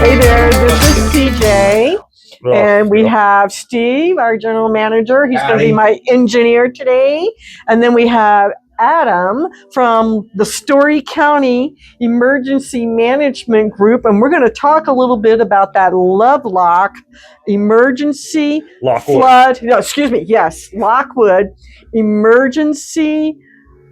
Hey there, this is CJ, and we have Steve, our general manager. He's going to be my engineer today. And then we have Adam from the Story County Emergency Management Group, and we're going to talk a little bit about that Lovelock emergency Lockwood. flood. No, excuse me. Yes, Lockwood emergency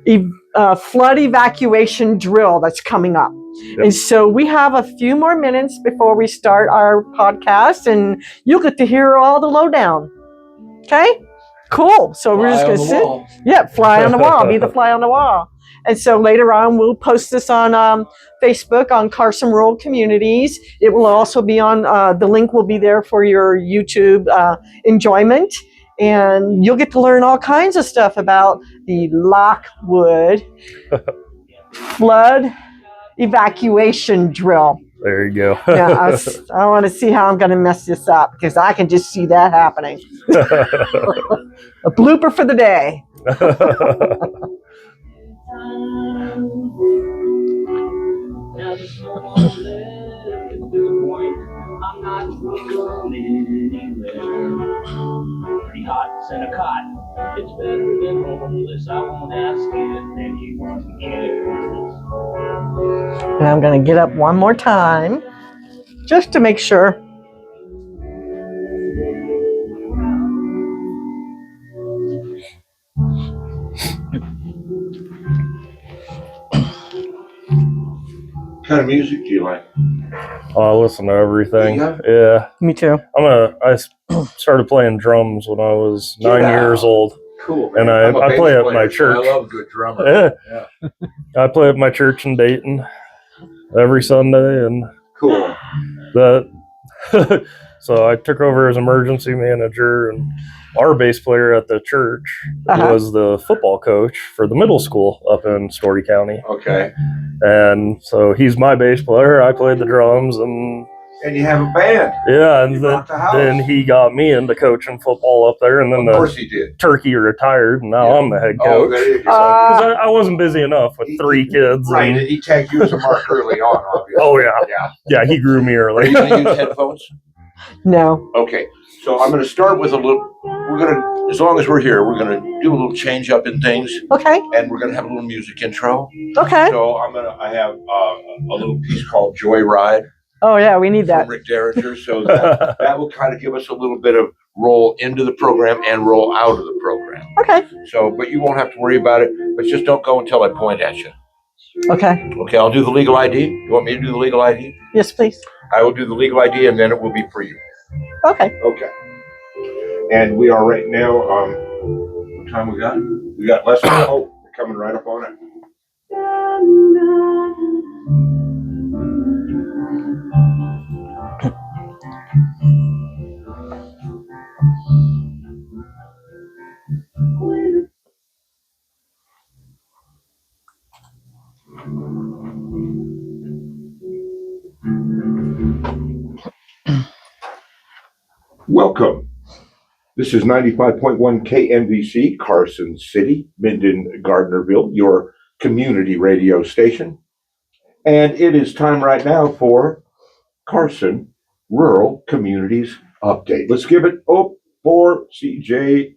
flood evacuation drill that's coming up. Yep. And so we have a few more minutes before we start our podcast, and you'll get to hear all the lowdown. Okay? Cool. So we're just going to sit. Yeah, fly on the wall. Be the fly on the wall. And so later on, we'll post this on Facebook on Carson Rural Communities. It will also be on, the link will be there for your YouTube enjoyment. And you'll get to learn all kinds of stuff about the Lockwood flood evacuation drill. There you go. Yeah, I want to see how I'm going to mess this up because I can just see that happening. A blooper for the day. I'm not going anywhere. Pretty hot in a cot. It's better than homeless. I won't ask if anyone cares. And I'm going to get up one more time just to make sure. What kind of music do you like? I listen to everything. Yeah. Me too. I started playing drums when I was 9 years old. Cool. Man. And I play at my church. I love a good drummer. Yeah. I play at my church in Dayton every Sunday, and cool. So I took over as emergency manager, and our bass player at the church was the football coach for the middle school up in Story County. Okay. And so he's my bass player. I played the drums, and you have a band. Yeah, and then he got me into coaching football up there, and then of course he did. Turkey retired, and now I'm the head coach. Oh, there you go. I wasn't busy enough with 3 kids. Right, and he tagged you as a mark early on, obviously. Oh yeah, yeah. He grew me early. Are you going to use headphones? No. Okay, so I'm going to start with a little. We're going to, as long as we're here, we're going to do a little change up in things. Okay. And we're going to have a little music intro. Okay. So I have a little piece called Joyride. Oh yeah, we need that. From Rick Derringer, so that will kind of give us a little bit of roll into the program and roll out of the program. Okay. So, but you won't have to worry about it. But just don't go until I point at you. Okay. Okay, I'll do the legal ID. You want me to do the legal ID? Yes, please. I will do the legal ID, and then it will be for you. Okay. Okay. And we are right now. What time we got? We got less than. Oh, we're coming right up on it. Welcome. This is 95.1 KMVC, Carson City, Minden, Gardnerville, your community radio station. And it is time right now for Carson Rural Communities Update. Let's give it up for CJ.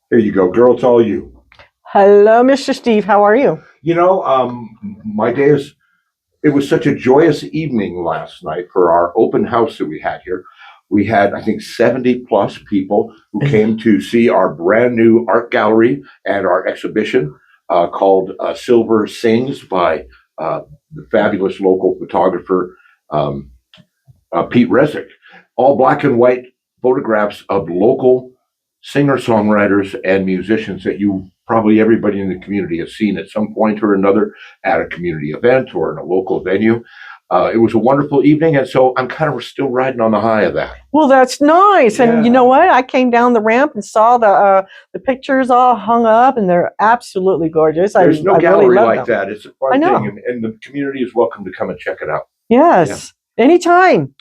Here you go, girl. It's all you. Hello, Mr. Steve. How are you? You know, my day is. It was such a joyous evening last night for our open house that we had here. We had, I think, 70 plus people who came to see our brand new art gallery and our exhibition called Silver Sings by the fabulous local photographer, Pete Resnick. All black and white photographs of local singer-songwriters and musicians that probably everybody in the community has seen at some point or another at a community event or in a local venue. It was a wonderful evening, and so I'm kind of still riding on the high of that. Well, that's nice. Yeah. And you know what? I came down the ramp and saw the pictures all hung up, and they're absolutely gorgeous. There's no gallery really like that. It's a fun thing, and the community is welcome to come and check it out. Yes, anytime.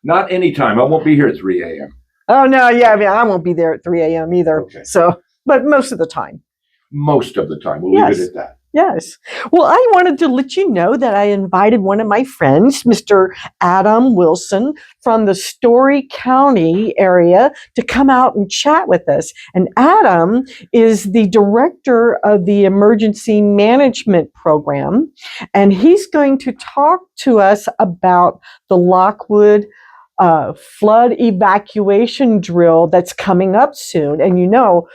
Not anytime. I won't be here at 3 a.m. Oh, no, yeah, I mean, I won't be there at 3 a.m. either. Okay. So, but most of the time. Most of the time. We'll leave it at that. Yes. Well, I wanted to let you know that I invited one of my friends, Mr. Adam Wilson, from the Story County area to come out and chat with us. And Adam is the director of the Emergency Management Program, and he's going to talk to us about the Lockwood flood evacuation drill that's coming up soon. And you know,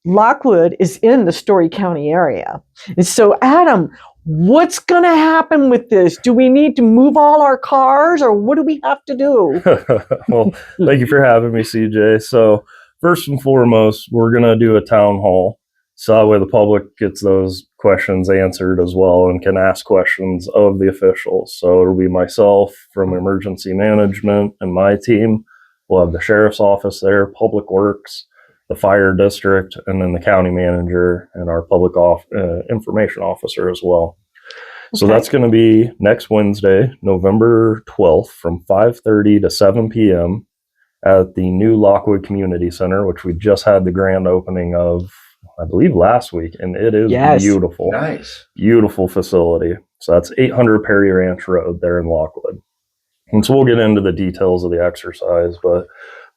Lockwood is in the Story County area. And so, Adam, what's going to happen with this? Do we need to move all our cars or what do we have to do? Well, thank you for having me, CJ. So, first and foremost, we're going to do a town hall. So that way the public gets those questions answered as well and can ask questions of the officials. So it'll be myself from emergency management and my team. We'll have the sheriff's office there, public works, the fire district, and then the county manager and our public information officer as well. So that's going to be next Wednesday, November 12th from 5:30 to 7 p.m. at the new Lockwood Community Center, which we just had the grand opening of, I believe, last week, and it is beautiful. Nice. Beautiful facility. So that's 800 Perry Ranch Road there in Lockwood. And so we'll get into the details of the exercise, but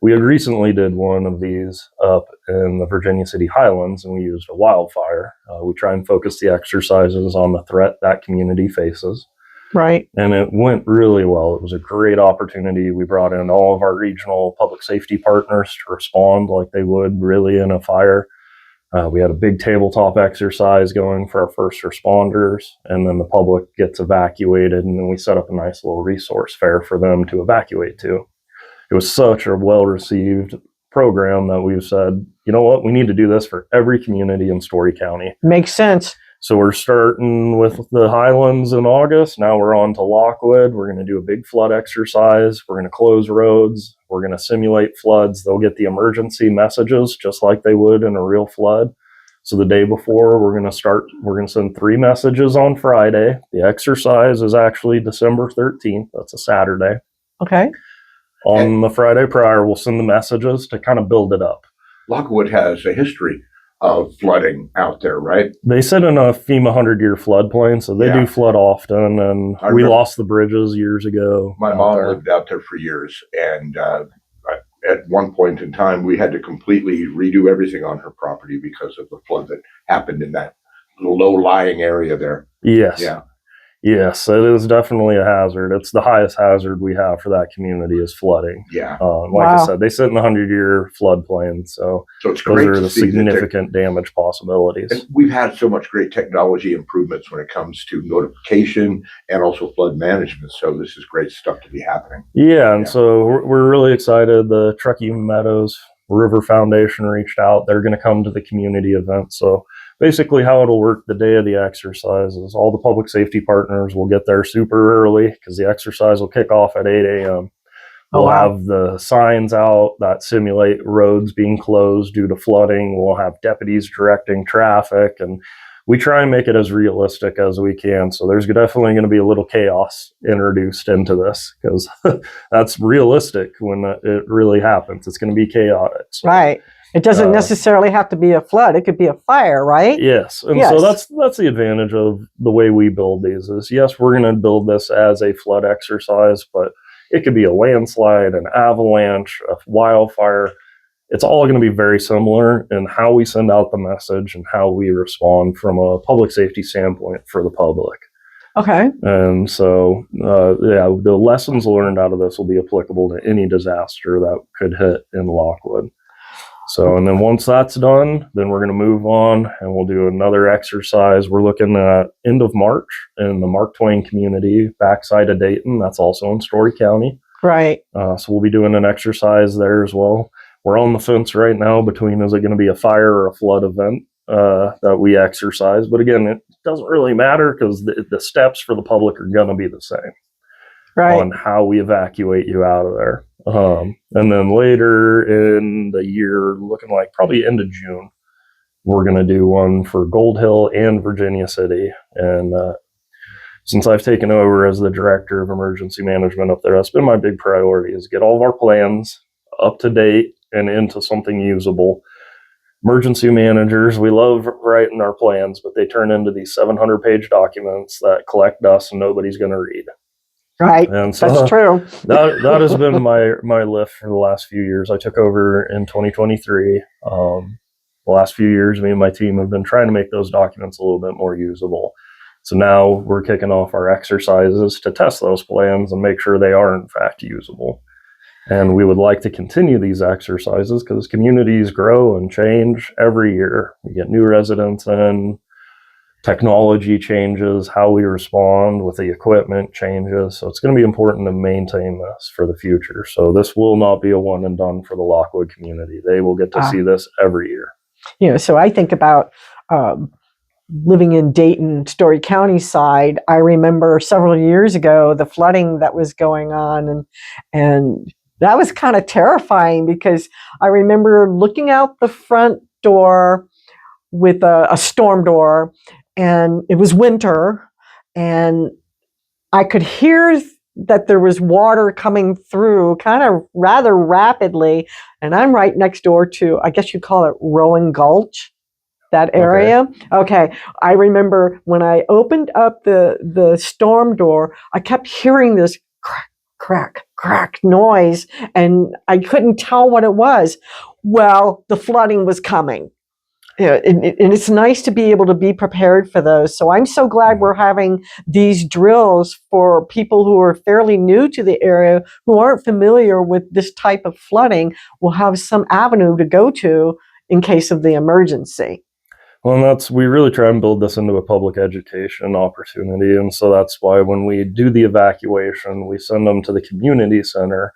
we had recently did one of these up in the Virginia City Highlands, and we used a wildfire. We try and focus the exercises on the threat that community faces. Right. And it went really well. It was a great opportunity. We brought in all of our regional public safety partners to respond like they would really in a fire. We had a big tabletop exercise going for our first responders, and then the public gets evacuated, and then we set up a nice little resource fair for them to evacuate to. It was such a well-received program that we've said, you know what, we need to do this for every community in Story County. Makes sense. So we're starting with the Highlands in August. Now we're on to Lockwood. We're going to do a big flood exercise. We're going to close roads. We're going to simulate floods. They'll get the emergency messages just like they would in a real flood. So the day before, we're going to send 3 messages on Friday. The exercise is actually December 13th. That's a Saturday. Okay. On the Friday prior, we'll send the messages to kind of build it up. Lockwood has a history of flooding out there, right? They sit in a FEMA 100-year floodplain, so they do flood often, and we lost the bridges years ago. My mom lived out there for years, and at one point in time, we had to completely redo everything on her property because of the flood that happened in that low-lying area there. Yes. Yeah. Yes, it is definitely a hazard. It's the highest hazard we have for that community is flooding. Yeah. I said, they sit in the 100-year floodplain, so it's great those are to the see significant damage possibilities. And we've had so much great technology improvements when it comes to notification and also flood management. So this is great stuff to be happening. Yeah, and so we're really excited. The Truckee Meadows River Foundation reached out. They're going to come to the community event. So basically how it'll work the day of the exercise is all the public safety partners will get there super early because the exercise will kick off at 8 a.m. We'll have the signs out that simulate roads being closed due to flooding. We'll have deputies directing traffic, and we try and make it as realistic as we can. So there's definitely going to be a little chaos introduced into this because that's realistic when it really happens. It's going to be chaotic. So, right. It doesn't necessarily have to be a flood. It could be a fire, right? Yes. And so that's the advantage of the way we build these is, yes, we're going to build this as a flood exercise, but it could be a landslide, an avalanche, a wildfire. It's all going to be very similar in how we send out the message and how we respond from a public safety standpoint for the public. Okay. And so, the lessons learned out of this will be applicable to any disaster that could hit in Lockwood. So, and then once that's done, then we're going to move on and we'll do another exercise. We're looking at end of March in the Mark Twain community, backside of Dayton. That's also in Story County. Right. So we'll be doing an exercise there as well. We're on the fence right now between is it going to be a fire or a flood event that we exercise. But again, it doesn't really matter because the steps for the public are going to be the same. Right. On how we evacuate you out of there. And then later in the year, looking like probably end of June, we're going to do one for Gold Hill and Virginia City. And since I've taken over as the director of emergency management up there, that's been my big priority is get all of our plans up to date and into something usable. emergency managers, we love writing our plans, but they turn into these 700-page documents that collect dust and nobody's going to read. Right. And so That's true. that has been my lift for the last few years. I took over in 2023. The last few years, me and my team have been trying to make those documents a little bit more usable. So now we're kicking off our exercises to test those plans and make sure they are in fact usable. And we would like to continue these exercises because communities grow and change every year. We get new residents in, technology changes, how we respond with the equipment changes. So it's going to be important to maintain this for the future. So this will not be a one and done for the Lockwood community. They will get to see this every year. So I think about living in Dayton, Story County side. I remember several years ago the flooding that was going on, and that was kind of terrifying because I remember looking out the front door with a storm door, and it was winter, and I could hear that there was water coming through kind of rather rapidly, and I'm right next door to, I guess you'd call it Rowan Gulch, that area. Okay. I remember when I opened up the storm door, I kept hearing this crack, crack, crack noise, and I couldn't tell what it was. Well, the flooding was coming. And it's nice to be able to be prepared for those. So I'm so glad we're having these drills for people who are fairly new to the area, who aren't familiar with this type of flooding, will have some avenue to go to in case of the emergency. Well, we really try and build this into a public education opportunity. And so that's why when we do the evacuation, we send them to the community center.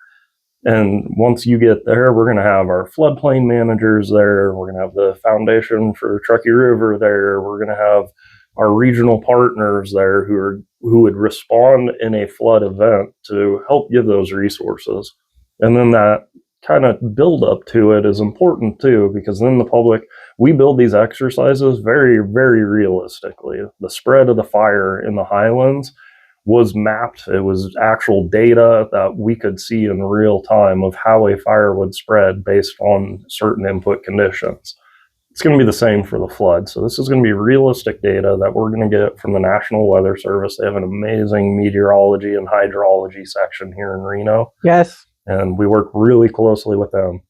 And once you get there, we're going to have our floodplain managers there. We're going to have the Foundation for Truckee River there. We're going to have our regional partners there who would respond in a flood event to help give those resources. And then that kind of build up to it is important too, because then the public, we build these exercises very, very realistically. The spread of the fire in the Highlands was mapped. It was actual data that we could see in real time of how a fire would spread based on certain input conditions. It's going to be the same for the flood. So this is going to be realistic data that we're going to get from the National Weather Service. They have an amazing meteorology and hydrology section here in Reno. Yes. And we work really closely with them.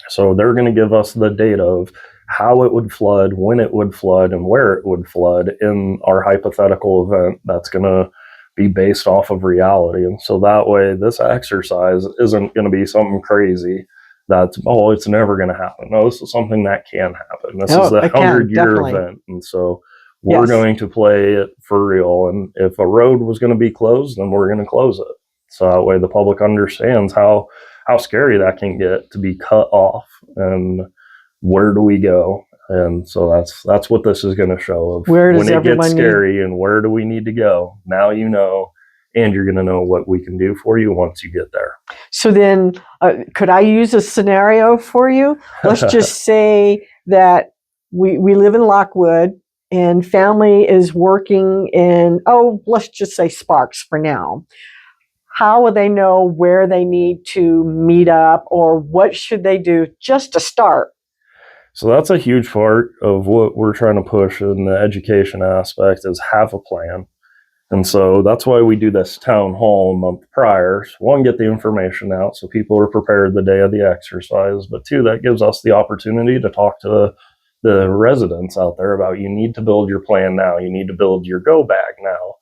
So they're going to give us the data of how it would flood, when it would flood, and where it would flood in our hypothetical event that's going to be based off of reality. And so that way, this exercise isn't going to be something crazy that's, it's never going to happen. No, this is something that can happen. This is a 100-year event. And so we're going to play it for real. And if a road was going to be closed, then we're going to close it. So that way the public understands how scary that can get to be cut off and where do we go. And so that's what this is going to show of when it gets scary and where do we need to go. Now you know, and you're going to know what we can do for you once you get there. So then could I use a scenario for you? Let's just say that we live in Lockwood and family is working in, let's just say Sparks for now. How will they know where they need to meet up, or what should they do just to start? So that's a huge part of what we're trying to push in the education aspect is have a plan. And so that's why we do this town hall a month prior. So one, get the information out so people are prepared the day of the exercise. But two, that gives us the opportunity to talk to the residents out there about you need to build your plan now. You need to build your go bag now.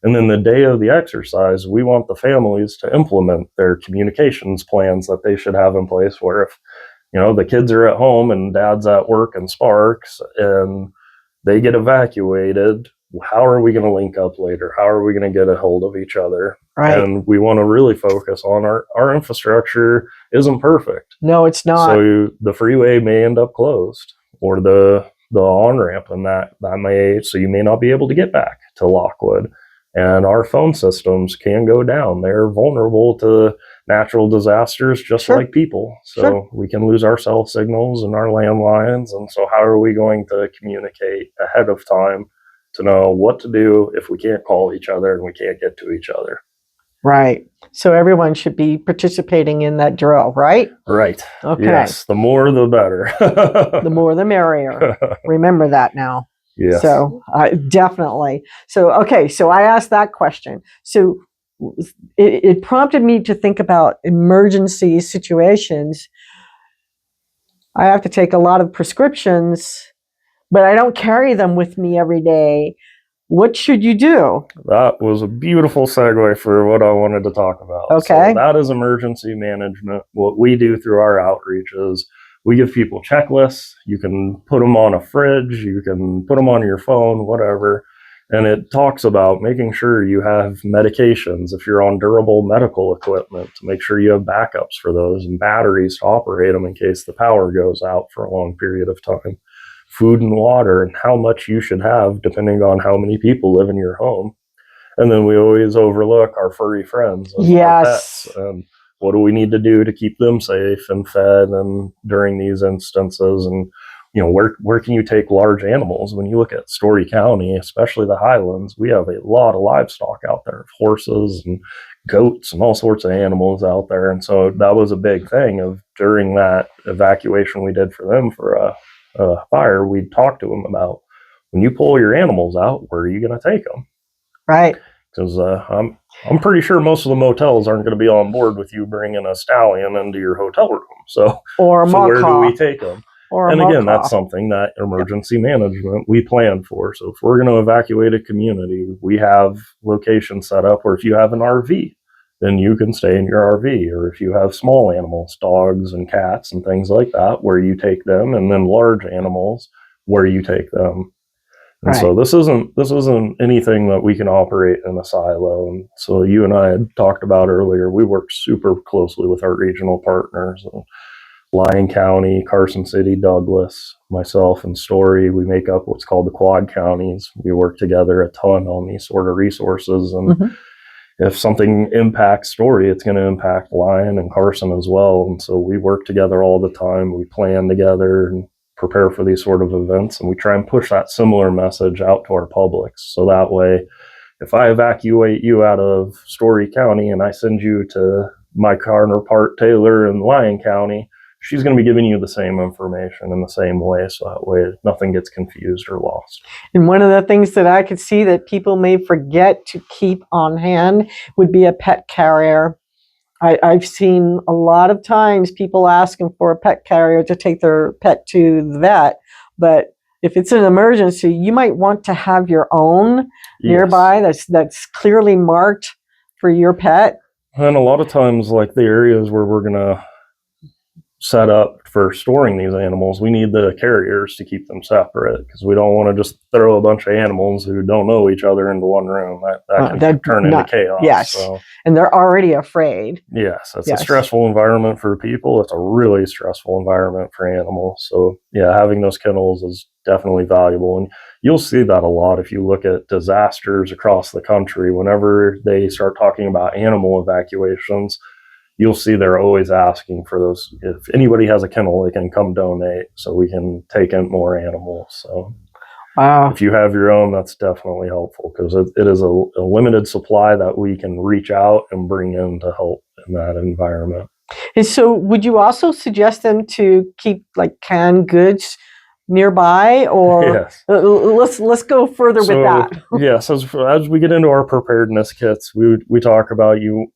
And then the day of the exercise, we want the families to implement their communications plans that they should have in place where if the kids are at home and dad's at work in Sparks and they get evacuated, how are we going to link up later? How are we going to get a hold of each other? Right. And we want to really focus on our infrastructure isn't perfect. No, it's not. So the freeway may end up closed or the on-ramp, and that may, so you may not be able to get back to Lockwood. And our phone systems can go down. They're vulnerable to natural disasters just like people. So we can lose our cell signals and our landlines. And so how are we going to communicate ahead of time to know what to do if we can't call each other and we can't get to each other? Right. So everyone should be participating in that drill, right? Right. Okay. Yes. The more, the better. The more, the merrier. Remember that now. Yes. So definitely. So, okay. So I asked that question. So it prompted me to think about emergency situations. I have to take a lot of prescriptions, but I don't carry them with me every day. What should you do? That was a beautiful segue for what I wanted to talk about. Okay. So that is emergency management. What we do through our outreach is we give people checklists. You can put them on a fridge, you can put them on your phone, whatever. And it talks about making sure you have medications if you're on durable medical equipment, to make sure you have backups for those and batteries to operate them in case the power goes out for a long period of time. Food and water, and how much you should have depending on how many people live in your home. And then we always overlook our furry friends and our pets, and what do we need to do to keep them safe and fed and during these instances. And where can you take large animals? When you look at Story County, especially the Highlands, we have a lot of livestock out there, horses and goats and all sorts of animals out there. And so that was a big thing of during that evacuation we did for them for a fire, we'd talk to them about, when you pull your animals out, where are you going to take them? Right. Because I'm pretty sure most of the motels aren't going to be on board with you bringing a stallion into your hotel room. So or a so where do we take them? Or and again, that's something that emergency management we plan for. So if we're going to evacuate a community, we have locations set up where if you have an RV, then you can stay in your RV. Or if you have small animals, dogs and cats and things like that, where you take them, and then large animals, where you take them. And so this isn't anything that we can operate in a silo. And so you and I had talked about earlier, we work super closely with our regional partners. Lyon County, Carson City, Douglas, myself, and Story, we make up what's called the Quad Counties. We work together a ton on these sort of resources. And if something impacts Story, it's going to impact Lyon and Carson as well. And so we work together all the time. We plan together and prepare for these sort of events. And we try and push that similar message out to our publics. So that way, if I evacuate you out of Story County and I send you to my counterpart Taylor in Lyon County, she's going to be giving you the same information in the same way. So that way nothing gets confused or lost. And one of the things that I could see that people may forget to keep on hand would be a pet carrier. I've seen a lot of times people asking for a pet carrier to take their pet to the vet. But if it's an emergency, you might want to have your own nearby that's clearly marked for your pet. And a lot of times, like the areas where we're going to set up for storing these animals, we need the carriers to keep them separate, because we don't want to just throw a bunch of animals who don't know each other into one room. That can turn into chaos. Yes. So. And they're already afraid. Yes. It's a stressful environment for people. It's a really stressful environment for animals. So yeah, having those kennels is definitely valuable. And you'll see that a lot if you look at disasters across the country. Whenever they start talking about animal evacuations, you'll see they're always asking for those. If anybody has a kennel, they can come donate so we can take in more animals. So if you have your own, that's definitely helpful, because it is a limited supply that we can reach out and bring in to help in that environment. And so would you also suggest them to keep like canned goods nearby, or let's go further with that? Yes, as we get into our preparedness kits, we talk about you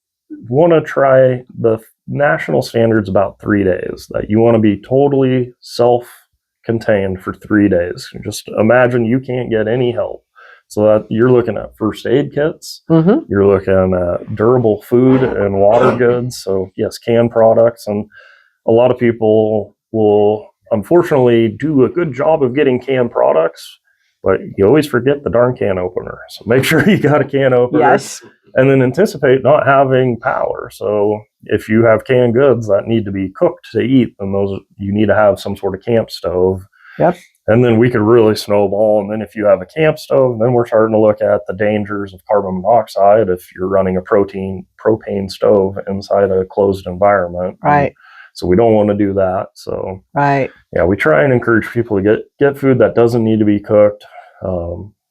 want to try the national standards about 3 days, that you want to be totally self-contained for 3 days. Just imagine you can't get any help. So that you're looking at first aid kits, you're looking at durable food and water goods. So yes, canned products. And a lot of people will unfortunately do a good job of getting canned products, but you always forget the darn can opener. So make sure you got a can opener. Yes. And then anticipate not having power. So if you have canned goods that need to be cooked to eat, then those you need to have some sort of camp stove. Yep. And then we could really snowball. And then if you have a camp stove, then we're starting to look at the dangers of carbon monoxide if you're running a propane stove inside a closed environment. Right. So we don't want to do that. So yeah, we try and encourage people to get food that doesn't need to be cooked.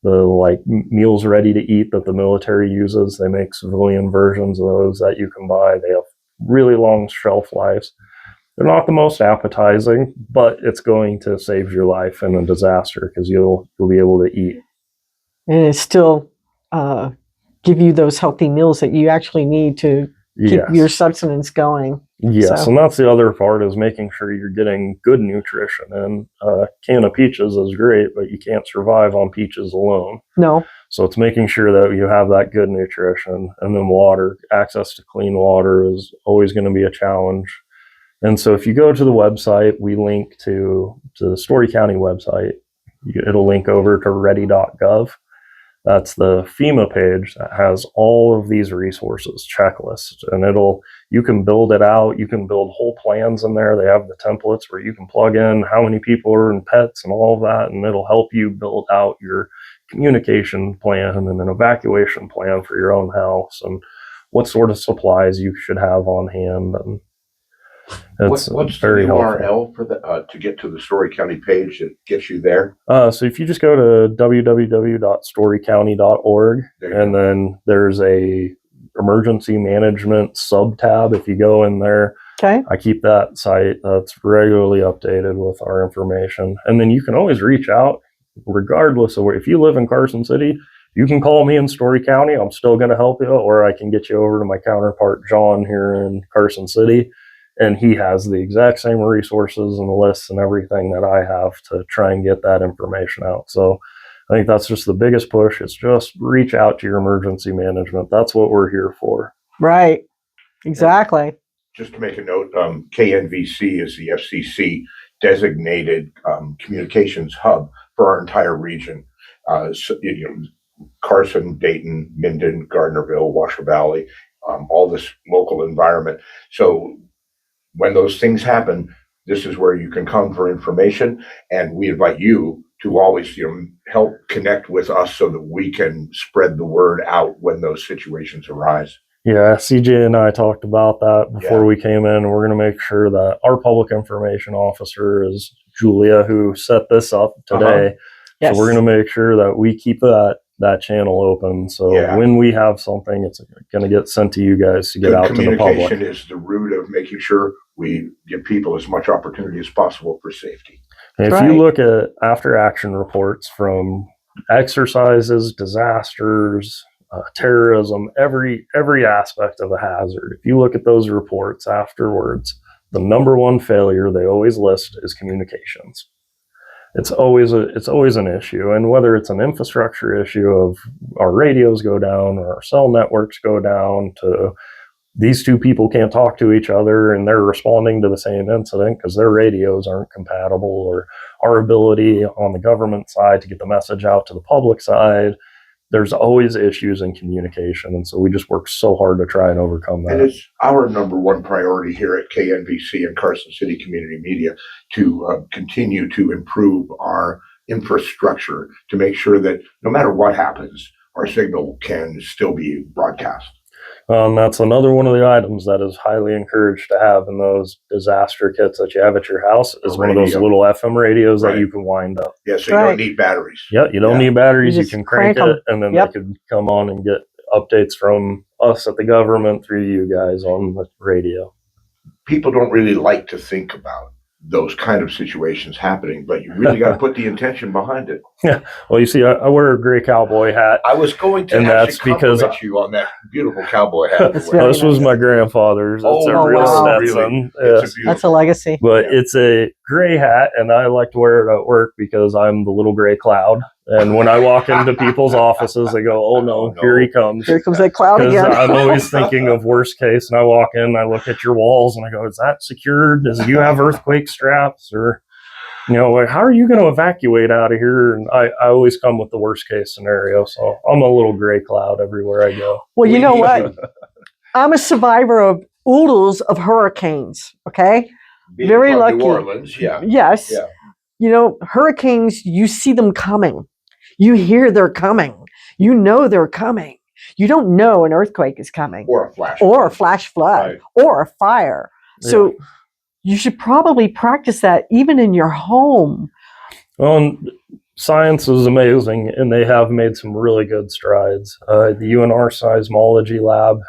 like meals ready to eat that the military uses. They make civilian versions of those that you can buy. They have really long shelf lives. They're not the most appetizing, but it's going to save your life in a disaster because you'll be able to eat. And it still give you those healthy meals that you actually need to keep your sustenance going. Yes, So. and that's the other part is making sure you're getting good nutrition. And a can of peaches is great, but you can't survive on peaches alone. No. So it's making sure that you have that good nutrition. And then water, access to clean water is always going to be a challenge. And so if you go to the website, we link to the Story County website. It'll link over to ready.gov. That's the FEMA page that has all of these resources, checklists, and you can build it out. You can build whole plans in there. They have the templates where you can plug in how many people are in pets and all of that, and it'll help you build out your communication plan and an evacuation plan for your own house and what sort of supplies you should have on hand. And what's very the URL helpful. For the to get to the Story County page that gets you there? So if you just go to www.storycounty.org, and then there's a emergency management sub tab. If you go in there, okay, I keep that site that's regularly updated with our information, and then you can always reach out regardless of where. If you live in Carson City, you can call me in Story County. I'm still going to help you, or I can get you over to my counterpart John here in Carson City. And he has the exact same resources and lists and everything that I have to try and get that information out. So I think that's just the biggest push. It's just reach out to your emergency management. That's what we're here for. Right. Exactly. And just to make a note, KNVC is the FCC designated communications hub for our entire region. Carson, Dayton, Minden, Gardnerville, Washoe Valley, all this local environment. So when those things happen, this is where you can come for information, and we invite you to always, help connect with us so that we can spread the word out when those situations arise. Yeah, CJ and I talked about that before we came in. We're going to make sure that our public information officer is Julia, who set this up today. Yes. So we're going to make sure that we keep that channel open. So when we have something, it's going to get sent to you guys to get out to the public. Communication is the root of making sure we give people as much opportunity as possible for safety. And if you look at after action reports from exercises, disasters, terrorism, every aspect of a hazard, if you look at those reports afterwards, the number one failure they always list is communications. It's always an issue, and whether it's an infrastructure issue of our radios go down or our cell networks go down to these two people can't talk to each other and they're responding to the same incident because their radios aren't compatible, or our ability on the government side to get the message out to the public side, there's always issues in communication. And so we just work so hard to try and overcome that. And it's our number one priority here at KNVC and Carson City Community Media to continue to improve our infrastructure to make sure that no matter what happens, our signal can still be broadcast. That's another one of the items that is highly encouraged to have in those disaster kits that you have at your house is one of those little FM radios that you can wind up. Yeah, so you don't need batteries. Yeah, you don't need batteries. You can crank them. it, and then they could come on and get updates from us at the government through you guys on the radio. People don't really like to think about those kind of situations happening, but you really got to put the intention behind it. Yeah. Well, you see, I wear a gray cowboy hat. I was going to compliment you on that beautiful cowboy hat. This was my grandfather's. It's a real Stetson. Really? That's a legacy. But it's a gray hat, and I like to wear it at work because I'm the little gray cloud. And when I walk into people's offices, they go, oh no, here he comes. Here comes that cloud again. I'm always thinking of worst case. And I walk in, I look at your walls, and I go, is that secured? Do you have earthquake straps? Or, like, how are you going to evacuate out of here? And I always come with the worst case scenario. So I'm a little gray cloud everywhere I go. Well, you know what? I'm a survivor of oodles of hurricanes, okay? Very lucky. New Orleans, Yes. Yeah. Hurricanes, you see them coming. You hear they're coming. You know they're coming. You don't know an earthquake is coming. Or a flash flood. Or a fire. So you should probably practice that even in your home. Well, and science is amazing, and they have made some really good strides. The UNR Seismology Lab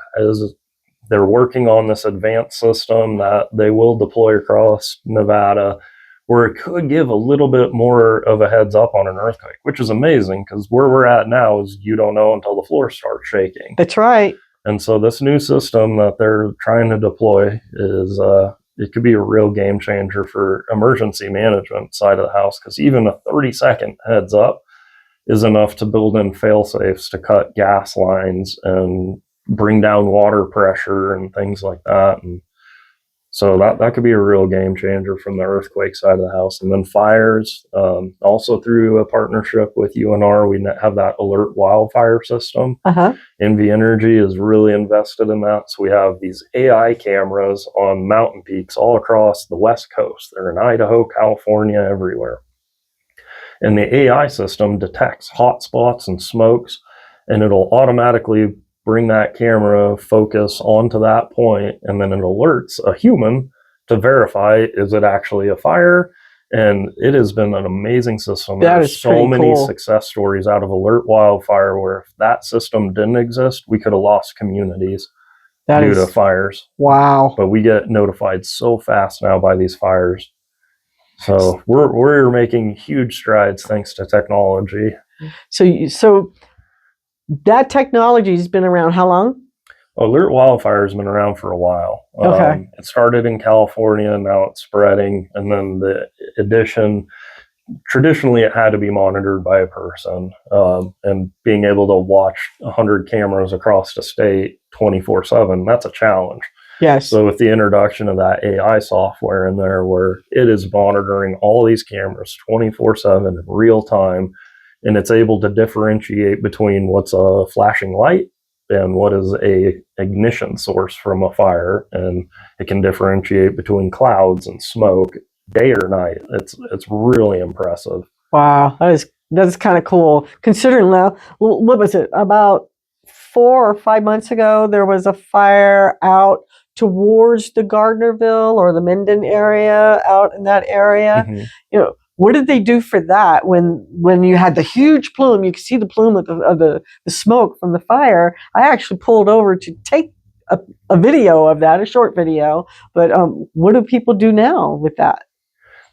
they're working on this advanced system that they will deploy across Nevada, where it could give a little bit more of a heads up on an earthquake, which is amazing because where we're at now is you don't know until the floor starts shaking. That's right. And so this new system that they're trying to deploy is it could be a real game changer for emergency management side of the house, because even a 30-second heads up is enough to build in fail safes to cut gas lines and bring down water pressure and things like that. And so that could be a real game changer from the earthquake side of the house. And then fires, also through a partnership with UNR, we have that alert wildfire system. NV Energy is really invested in that. So we have these AI cameras on mountain peaks all across the West Coast. They're in Idaho, California, everywhere. And the AI system detects hot spots and smokes, and it'll automatically bring that camera focus onto that point, and then it alerts a human to verify, is it actually a fire? And it has been an amazing system. There's so many success stories out of alert wildfire where if that system didn't exist, we could have lost communities due to fires. Wow. But we get notified so fast now by these fires. So we're making huge strides thanks to technology. So that technology has been around how long? Alert wildfire has been around for a while. Okay. It started in California, now it's spreading. And then the addition, traditionally it had to be monitored by a person. And being able to watch 100 cameras across the state 24/7, that's a challenge. Yes. So with the introduction of that AI software in there, where it is monitoring all these cameras 24/7 in real time, and it's able to differentiate between what's a flashing light and what is a ignition source from a fire, and it can differentiate between clouds and smoke day or night. It's really impressive. Wow, that's kind of cool. Considering now, what was it, about 4 or 5 months ago, there was a fire out towards the Gardnerville or the Minden area, out in that area. Mm-hmm. What did they do for that when you had the huge plume? You could see the plume of the smoke from the fire. I actually pulled over to take a video of that, a short video. But what do people do now with that?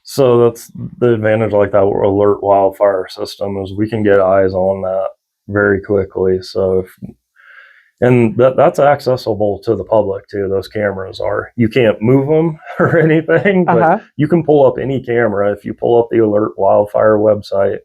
So that's the advantage, like that alert wildfire system, is we can get eyes on that very quickly. So that's accessible to the public too. Those cameras are. You can't move them or anything, but you can pull up any camera. If you pull up the Alert Wildfire website,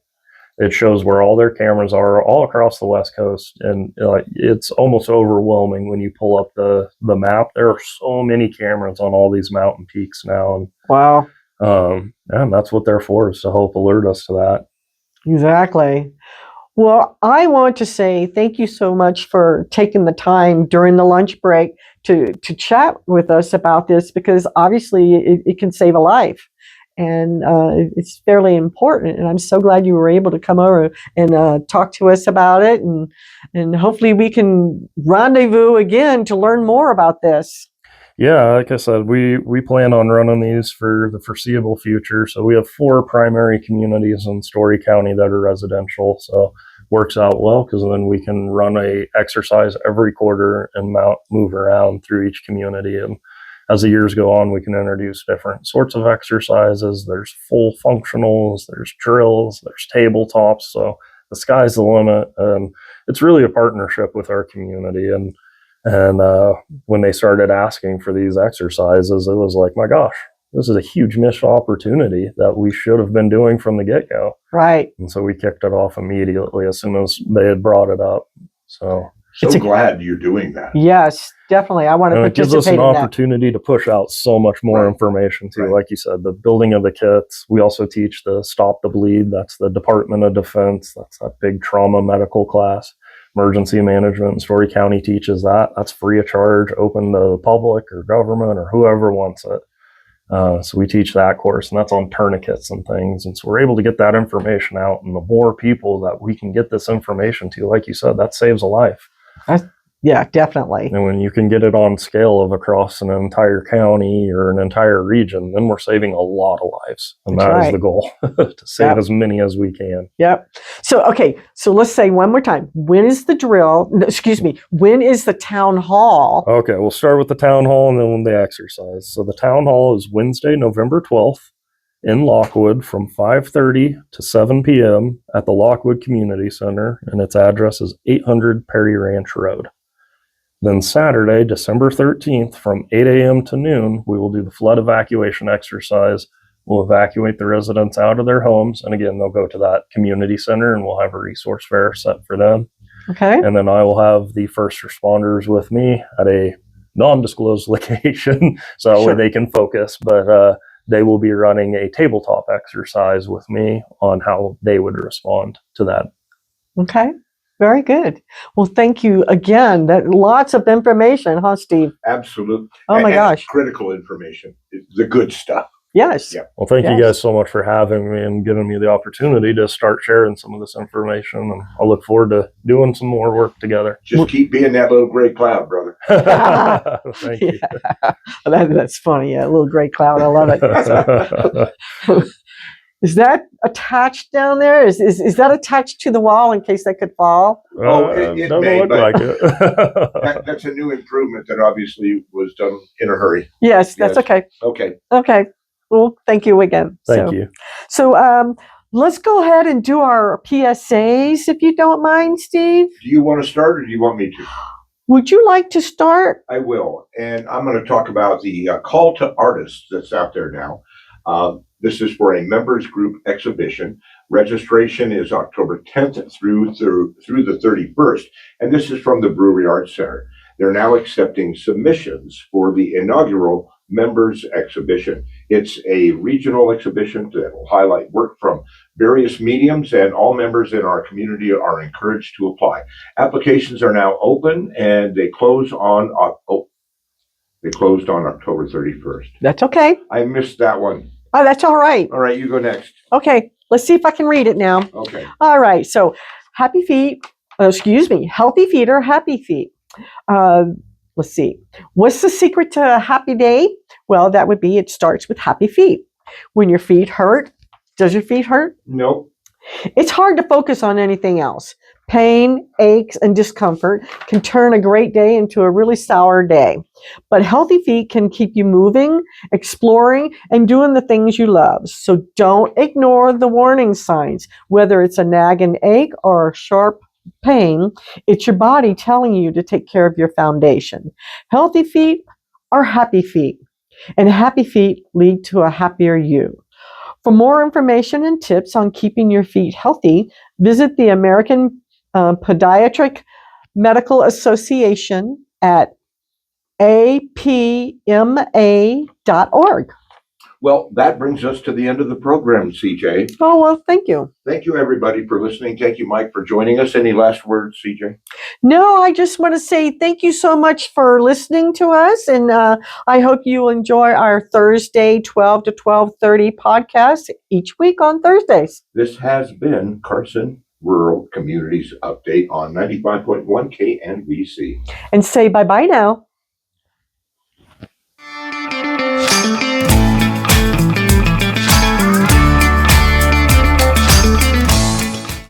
it shows where all their cameras are all across the West Coast, and it's almost overwhelming when you pull up the map. There are so many cameras on all these mountain peaks now, and wow, and that's what they're for, is to help alert us to that. Exactly. Well, I want to say thank you so much for taking the time during the lunch break to chat with us about this, because obviously it can save a life, and it's fairly important. And I'm so glad you were able to come over and talk to us about it, and hopefully we can rendezvous again to learn more about this. Yeah, like I said, we plan on running these for the foreseeable future. So we have 4 primary communities in Story County that are residential. So works out well, because then we can run a exercise every quarter and move around through each community. And as the years go on, we can introduce different sorts of exercises. There's full functionals, there's drills, there's tabletops. So the sky's the limit. And it's really a partnership with our community. And when they started asking for these exercises, it was like, my gosh, this is a huge missed opportunity that we should have been doing from the get-go. Right. And so we kicked it off immediately as soon as they had brought it up. So glad you're doing that. Yes, definitely. I want to participate in that. It gives us an opportunity to push out so much more information too. Like you said, the building of the kits. We also teach the Stop the Bleed. That's the Department of Defense. That's that big trauma medical class. Emergency management in Story County teaches that. That's free of charge, open to the public or government or whoever wants it. So we teach that course, and that's on tourniquets and things. And so we're able to get that information out, and the more people that we can get this information to, like you said, that saves a life. Yeah, definitely. And when you can get it on scale of across an entire county or an entire region, then we're saving a lot of lives. And That's that is right. the goal, to save Yep. as many as we can. Yep. So, okay. So let's say one more time. When is the drill? No, excuse me. When is the town hall? Okay, we'll start with the town hall and then the exercise. So the town hall is Wednesday, November 12th in Lockwood from 5:30 to 7 p.m. at the Lockwood Community Center, and its address is 800 Perry Ranch Road. Then Saturday, December 13th from 8 a.m. to noon, we will do the flood evacuation exercise. We'll evacuate the residents out of their homes, and again, they'll go to that community center and we'll have a resource fair set for them. Okay. And then I will have the first responders with me at a non-disclosed location so that way Sure. they can focus, but they will be running a tabletop exercise with me on how they would respond to that. Okay. Very good. Well, thank you again. That lots of information, huh, Steve? Absolutely. Oh my And gosh. critical information. It's the good stuff. Yes. Yeah. Well, thank you Yes. guys so much for having me and giving me the opportunity to start sharing some of this information. And I look forward to doing some more work together. Just keep being that little gray cloud, brother. Thank you. That's funny. Yeah, a little gray cloud. I love it. Is that attached down there? Is that attached to the wall in case they could fall? Oh, it doesn't may, look but- like it. That's a new improvement that obviously was done in a hurry. Yes, that's Yes. okay. Okay. Okay. Well, thank you again. Thank you. So let's go ahead and do our PSAs, if you don't mind, Steve. Do you want to start or do you want me to? Would you like to start? I will. And I'm going to talk about the call to artists that's out there now. This is for a members group exhibition. Registration is October 10th through the 31st. And this is from the Brewery Arts Center. They're now accepting submissions for the inaugural members exhibition. It's a regional exhibition that will highlight work from various mediums, and all members in our community are encouraged to apply. Applications are now open and they close on October 31st. That's okay. I missed that one. Oh, that's all right. All right, you go next. Okay. Let's see if I can read it now. Okay. All right. So healthy feet are happy feet. Let's see. What's the secret to a happy day? Well, that would be it starts with happy feet. When your feet hurt, does your feet hurt? Nope. It's hard to focus on anything else. Pain, aches, and discomfort can turn a great day into a really sour day. But healthy feet can keep you moving, exploring, and doing the things you love. So don't ignore the warning signs. Whether it's a nagging ache or a sharp pain, it's your body telling you to take care of your foundation. Healthy feet are happy feet, and happy feet lead to a happier you. For more information and tips on keeping your feet healthy, visit the American Podiatric Medical Association at apma.org. Well, that brings us to the end of the program, CJ. Oh, well, thank you. Thank you, everybody, for listening. Thank you, Mike, for joining us. Any last words, CJ? No, I just want to say thank you so much for listening to us. And I hope you enjoy our Thursday 12 to 12:30 podcast each week on Thursdays. This has been Carson Rural Communities Update on 95.1 KNVC. And say bye-bye now.